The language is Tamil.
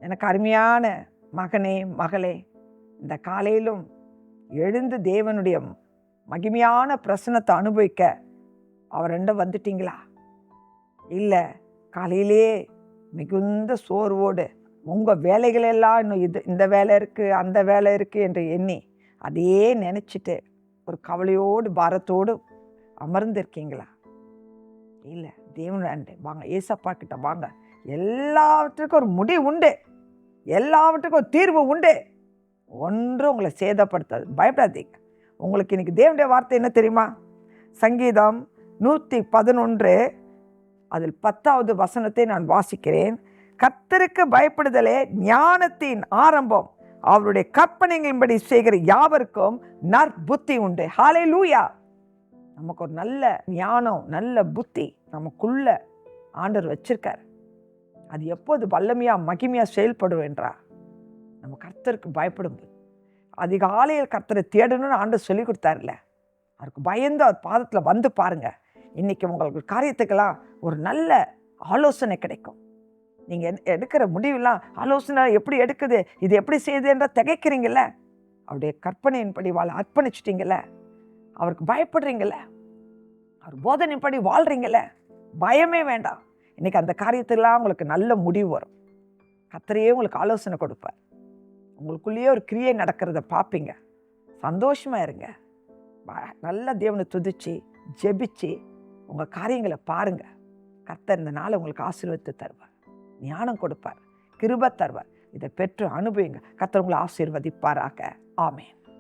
எனக்கு அருமையான மகனே, மகளே, இந்த காலையிலும் எழுந்து தேவனுடைய மகிமையான பிரசனத்தை அனுபவிக்க அவரெண்ட வந்துட்டீங்களா? இல்லை காலையிலே மிகுந்த சோர்வோடு உங்கள் வேலைகளெல்லாம் இன்னும் இந்த வேலை இருக்குது, அந்த வேலை இருக்குது என்று எண்ணி அதையே நினச்சிட்டு ஒரு கவலையோடு பாரத்தோடு அமர்ந்திருக்கீங்களா? இல்லை, தேவனுடைய வாங்க, ஏசப்பா கிட்ட வாங்க. எல்லாவற்றுக்கும் ஒரு முடிவு உண்டு, எல்லாவற்றுக்கும் ஒரு தீர்வு உண்டு. ஒன்றும் உங்களை சேதப்படுத்தாது. பயப்படாதீங்க. உங்களுக்கு இன்னைக்கு தேவனுடைய வார்த்தை என்ன தெரியுமா? சங்கீதம் 111 அதில் 10வது வசனத்தை நான் வாசிக்கிறேன். கர்த்தருக்கு பயப்படுதலே ஞானத்தின் ஆரம்பம், அவருடைய கற்பனைகளின்படி செய்கிற யாவருக்கும் நற்புத்தி உண்டு. ஹல்லேலூயா. நமக்கு ஒரு நல்ல ஞானம், நல்ல புத்தி நமக்குள்ள ஆண்டவர் வச்சிருக்கார். அது எப்போது வல்லமையா மகிமையா செயல்படும் என்றா நம்ம கர்த்தருக்கு பயப்படும்போது. அதிகாலையில் கர்த்தரை தேடணும்னு ஆண்டவர் சொல்லி கொடுத்தாருல்ல, அவருக்கு பயந்து அவர் பாதத்தில் வந்து பாருங்க. இன்னைக்கு உங்களுக்கு காரியத்துக்கெல்லாம் ஒரு நல்ல ஆலோசனை கிடைக்கும். நீங்கள் எடுக்கிற முடிவெல்லாம் ஆலோசனை எப்படி எடுக்குது, இது எப்படி செய்யுது என்ற திகைக்கிறீங்கள, அவருடைய கற்பனையின்படி வாழ அர்ப்பணிச்சிட்டிங்கள, அவருக்கு பயப்படுறீங்கள, அவர் போதனைப்படி வாழ்கிறீங்கள, பயமே வேண்டாம். இன்றைக்கி அந்த காரியத்திலாம் உங்களுக்கு நல்ல முடிவு வரும். கர்த்தரையே உங்களுக்கு ஆலோசனை கொடுப்பார். உங்களுக்குள்ளேயே ஒரு கிரியை நடக்கிறத பார்ப்பீங்க. சந்தோஷமாக இருங்க. நல்ல தேவனை துதிச்சு ஜெபிச்சு உங்கள் காரியங்களை பாருங்கள். கர்த்தர் இந்த நாளை உங்களுக்கு ஆசீர்வதித்து தருவார், ஞானம் கொடுப்பார், கிருபை தருவார். இதை பெற்று அனுபவிங்க. கர்த்தர் உங்களை ஆசீர்வதிப்பாராக. ஆமென்.